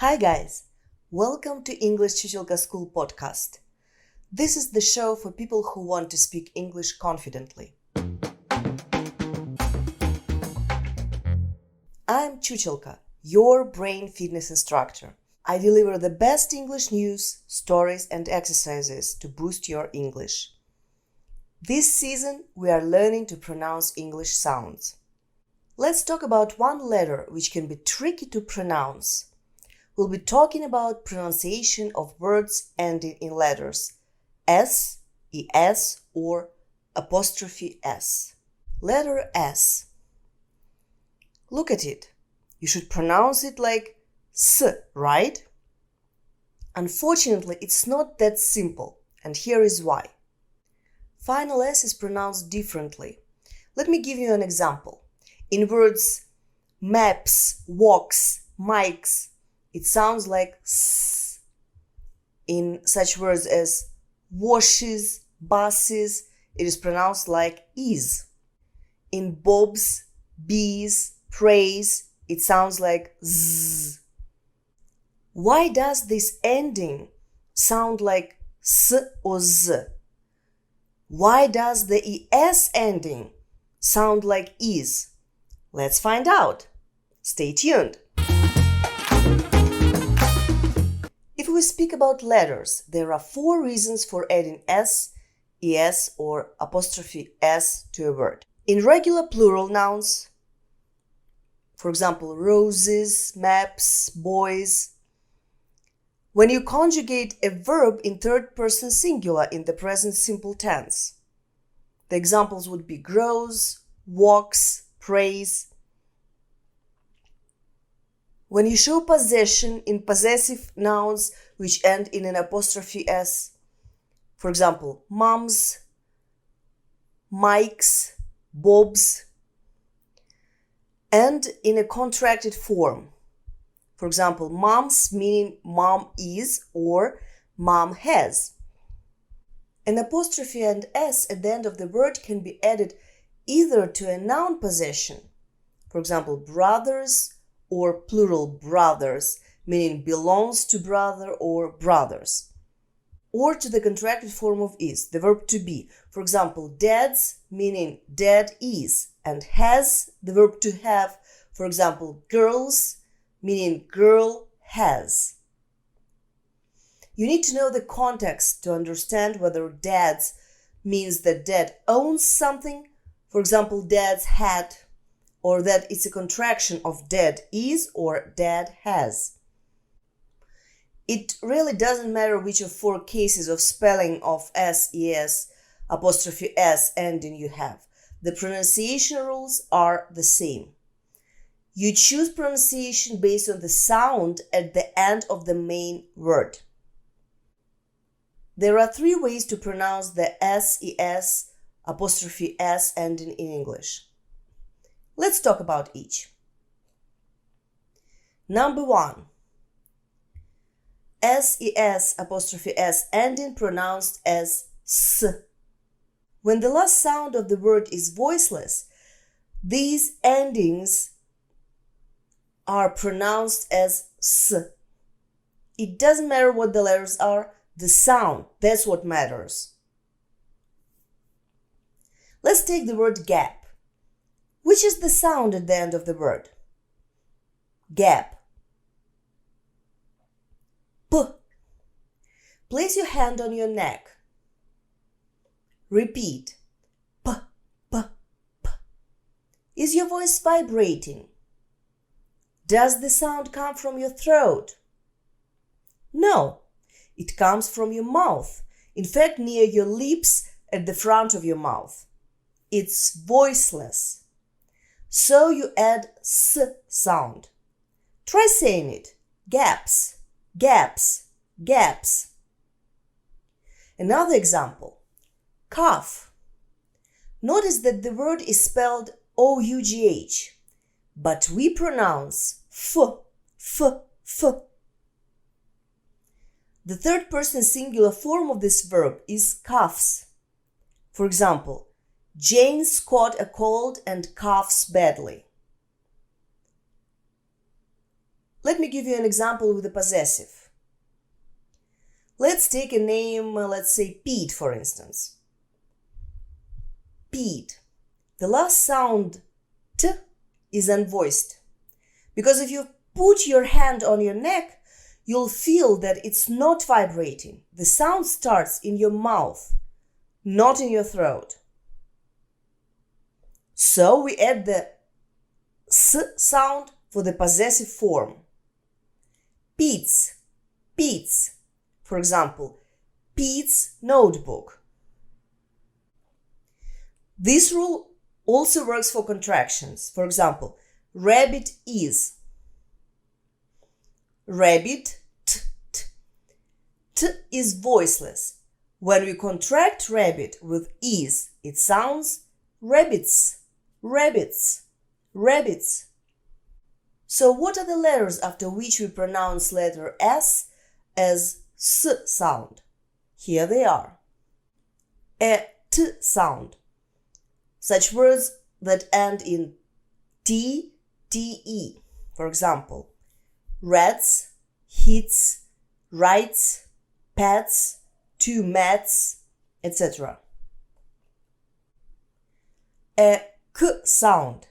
Hi guys, welcome to English Чучелка School podcast. This is the show for people who want to speak English confidently. I'm Чучелка, your brain fitness instructor. I deliver the best English news, stories and exercises to boost your English. This season we are learning to pronounce English sounds. Let's talk about one letter which can be tricky to pronounce. We'll be talking about pronunciation of words ending in letters S, ES, or apostrophe S. Letter S. Look at it. You should pronounce it like S, right? Unfortunately, it's not that simple, and here is why. Final S is pronounced differently. Let me give you an example. In words maps, walks, mics, it sounds like S. In such words as washes, buses, it is pronounced like is. In bobs, bees, praise, it sounds like Z. Why does this ending sound like S or Z? Why does the ES ending sound like is? Let's find out. Stay tuned. If we speak about letters, there are 4 reasons for adding S, ES, or apostrophe S to a word. In regular plural nouns, for example, roses, maps, boys, when you conjugate a verb in third person singular in the present simple tense, the examples would be grows, walks, praise. When you show possession in possessive nouns which end in an apostrophe S, for example, mums, mics, bobs, and in a contracted form, for example, mums meaning mom is or mom has. An apostrophe and S at the end of the word can be added either to a noun possession, for example, brothers, or plural brothers, meaning belongs to brother or brothers, or to the contracted form of is, the verb to be. For example, dads, meaning dad is, and has, the verb to have. For example, girls, meaning girl has. You need to know the context to understand whether dads means that dad owns something, for example, dad's hat, or that it's a contraction of dad is or dad has. It really doesn't matter which of 4 cases of spelling of S, ES, apostrophe S ending you have. The pronunciation rules are the same. You choose pronunciation based on the sound at the end of the main word. There are 3 ways to pronounce the S, ES, apostrophe S ending in English. Let's talk about each. Number 1. SES apostrophe S ending pronounced as S. When the last sound of the word is voiceless, these endings are pronounced as S. It doesn't matter what the letters are, the sound, that's what matters. Let's take the word gap. Which is the sound at the end of the word? Gap. P. Place your hand on your neck. Repeat. P, p, p. Is your voice vibrating? Does the sound come from your throat? No, it comes from your mouth. In fact, near your lips at the front of your mouth. It's voiceless. So you add S sound. Try saying it. Gaps, gaps, gaps. Another example. Cough. Notice that the word is spelled O-U-G-H, but we pronounce F, F, F. The third person singular form of this verb is coughs. For example, Jane's caught a cold and coughs badly. let me give you an example with a possessive. Let's take a name, let's say Pete, for instance. Pete. The last sound T is unvoiced. Because if you put your hand on your neck, you'll feel that it's not vibrating. The sound starts in your mouth, not in your throat. So we add the S sound for the possessive form. Pete's, Pete's. For example, Pete's notebook. This rule also works for contractions. For example, rabbit is. Rabbit, t, t. T is voiceless. When we contract rabbit with is, it sounds rabbits, rabbits, rabbits. So what are the letters after which we pronounce letter S as S sound? Here they are. A T sound. Such words that end in T, T-E. For example, rats, hits, writes, pets, two mats, etc. A K sound.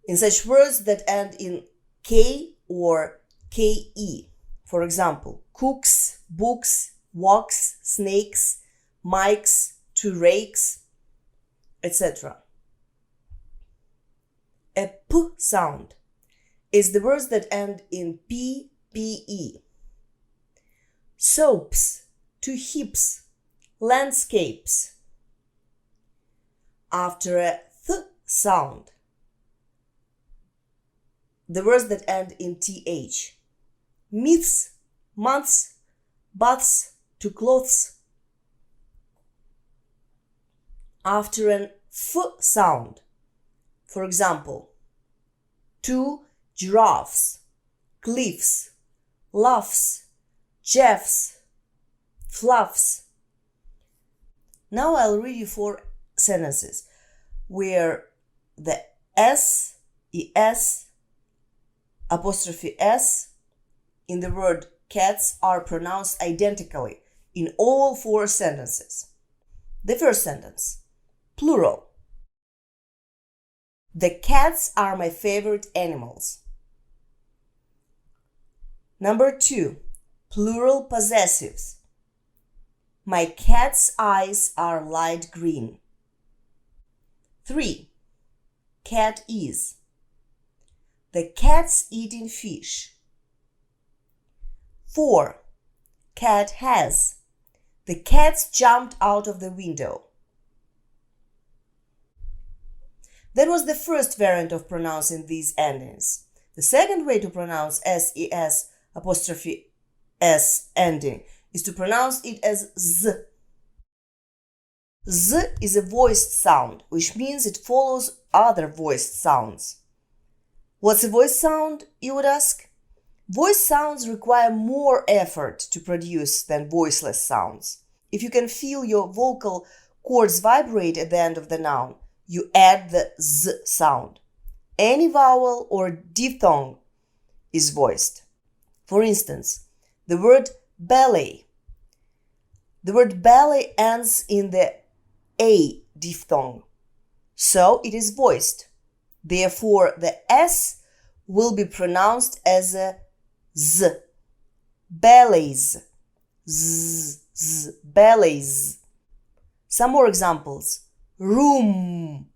In such words that end in K or K-E. For example, cooks, books, walks, snakes, mics, two rakes, etc. A P sound is the words that end in P, P-E. Soaps, two hips, landscapes. After a Th sound, the words that end in TH. Myths, months, baths, two clothes. After an F sound, for example, two giraffes, cliffs, laughs, Jeffs, fluffs. Now I'll read you 4 sentences where the S, ES, apostrophe S in the word cats are pronounced identically in all 4 sentences. The first sentence, plural. The cats are my favorite animals. Number 2, plural possessives. My cat's eyes are light green. 3, cat is. The cat's eating fish. 4, cat has. The cats jumped out of the window. That was the first variant of pronouncing these endings. The second way to pronounce SES apostrophe S ending is to pronounce it as Z. Z is a voiced sound, which means it follows other voiced sounds. What's a voiced sound, you would ask? Voiced sounds require more effort to produce than voiceless sounds. If you can feel your vocal cords vibrate at the end of the noun, you add the Z sound. Any vowel or diphthong is voiced. For instance, the word ballet. The word ballet ends in the A diphthong, so it is voiced. Therefore, the S will be pronounced as a Z. Ballets. Z, z, ballets. Some more examples. Room.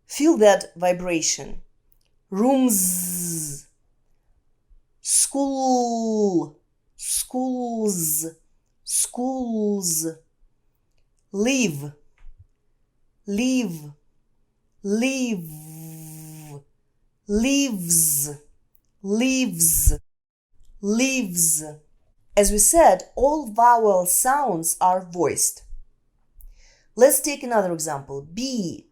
Feel that vibration. Rooms. School. Schools. Schools. Live. Live. Live. Lives. Lives. Lives. As we said, all vowel sounds are voiced. Let's take another example. Bee.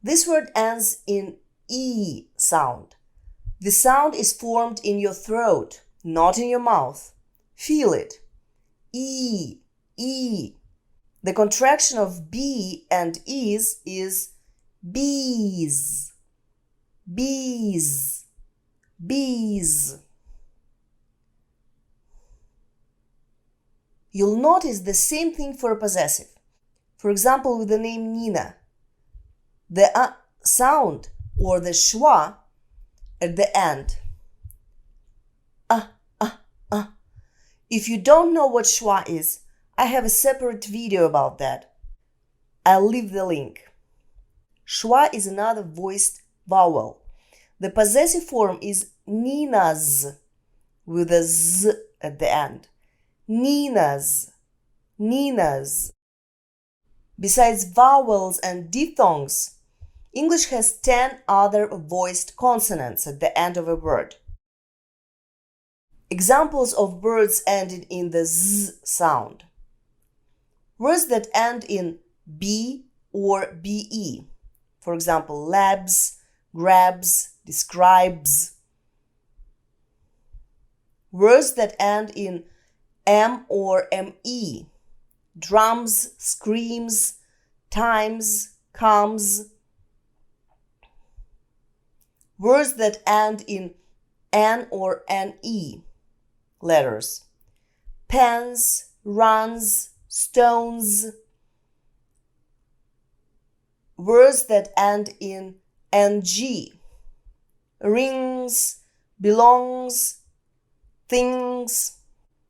This word ends in E sound. The sound is formed in your throat, not in your mouth. Feel it. E, E. The contraction of B and is bees. Bees. bees. You'll notice the same thing for a possessive. For example, with the name Nina, the sound or the schwa at the end. If you don't know what schwa is, I have a separate video about that. I'll leave the link. Schwa is another voiced vowel. The possessive form is Nina's with a z at the end. Nina's, Nina's. Besides vowels and diphthongs, English has 10 other voiced consonants at the end of a word. Examples of words ending in the z sound. Words that end in b or be. For example, labs, grabs, describes. Words that end in m or me. Drums, screams, times, comes. Words that end in n or ne letters. Pens, runs, stones. Words that end in ng. Rings, belongs, things.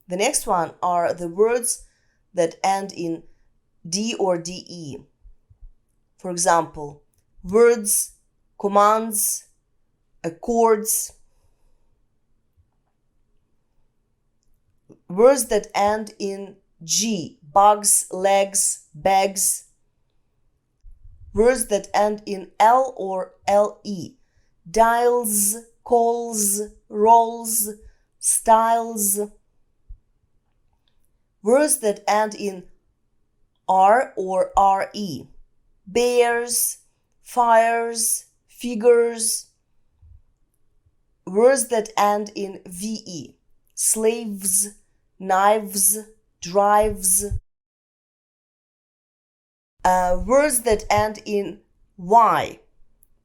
The next one are the words that end in d or de. For example, words, commands, accords. Words that end in g, bugs, legs, bags. Words that end in l or le, dials, calls, rolls, styles. Words that end in r or re, bears, fires, figures. Words that end in ve, slaves, knives, drives. Words that end in y,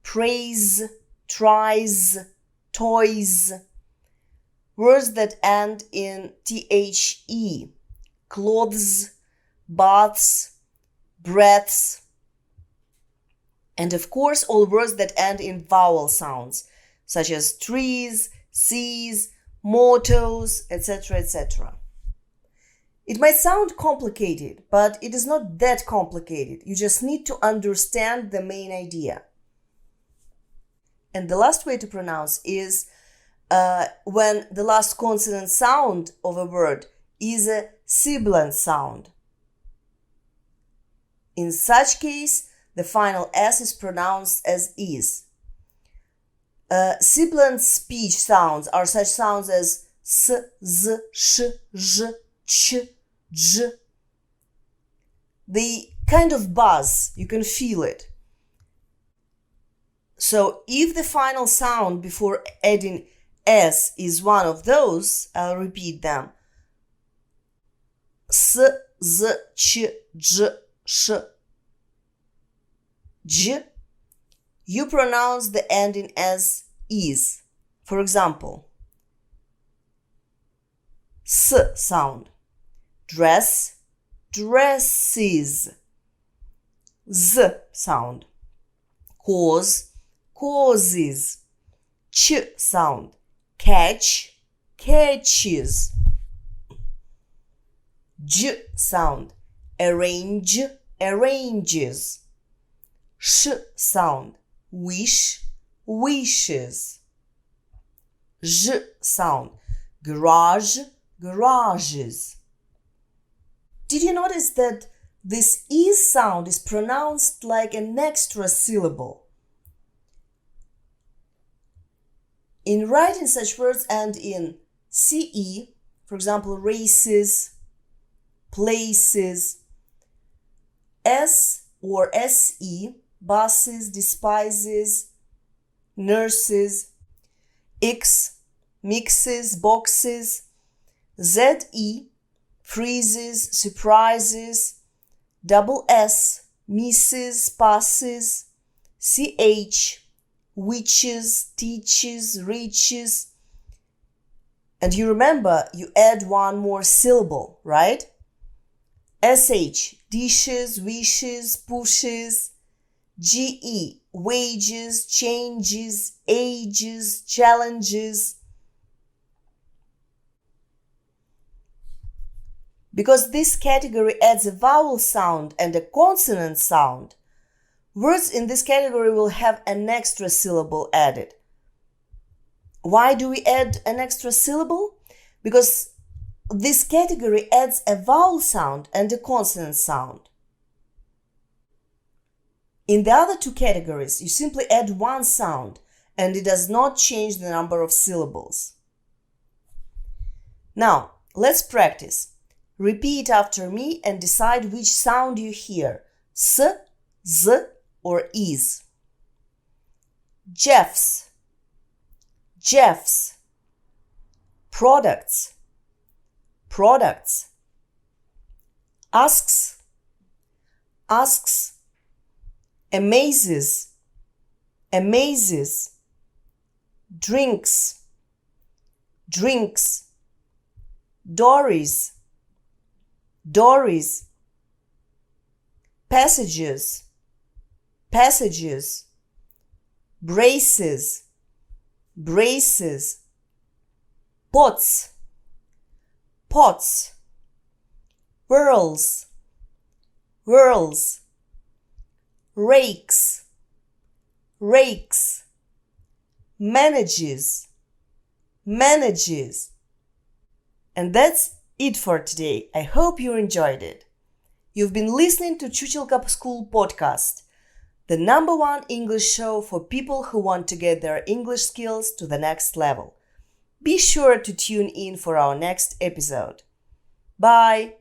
praise, tries, toys. Words that end in the, clothes, baths, breaths. And of course, all words that end in vowel sounds, such as trees, seas, mottos, etc., etc. It might sound complicated, but it is not that complicated. You just need to understand the main idea. And the last way to pronounce is when the last consonant sound of a word is a sibilant sound. In such case, the final S is pronounced as is. Sibilant speech sounds are such sounds as s, z, sh, zh, ch, j. They kind of buzz, you can feel it. So if the final sound before adding S is one of those, I'll repeat them. S, z, ch, j, sh, j. You pronounce the ending as is. For example, S sound. Dress, dresses. Z sound. Cause, causes. Ch sound. Catch, catches. J sound. Arrange, arranges. Sh sound. Wish, wishes. J sound. Garage, garages. Did you notice that this is sound is pronounced like an extra syllable? In writing, such words end in ce, for example, races, places. S or se, buses, despises, nurses. X, mixes, boxes. Ze, freezes, surprises. Double S, misses, passes. Ch, witches, teaches, reaches. And you remember, you add one more syllable, right? SH, dishes, wishes, pushes. GE, wages, changes, ages, challenges. Because this category adds a vowel sound and a consonant sound, words in this category will have an extra syllable added. Why do we add an extra syllable? Because this category adds a vowel sound and a consonant sound. In the other two categories, you simply add one sound and it does not change the number of syllables. Now, let's practice. Repeat after me and decide which sound you hear, s, z, or is. Jeffs, Jeffs. Products, products. Asks, asks. Amazes, amazes. Drinks, drinks. Dories, dories. Passages, passages. Braces, braces. Pots, pots. Whirls, whirls. Rakes, rakes. Manages, manages. And that's it for today. I hope you enjoyed it. You've been listening to Чучелка School Podcast, the #1 English show for people who want to get their English skills to the next level. Be sure to tune in for our next episode. Bye!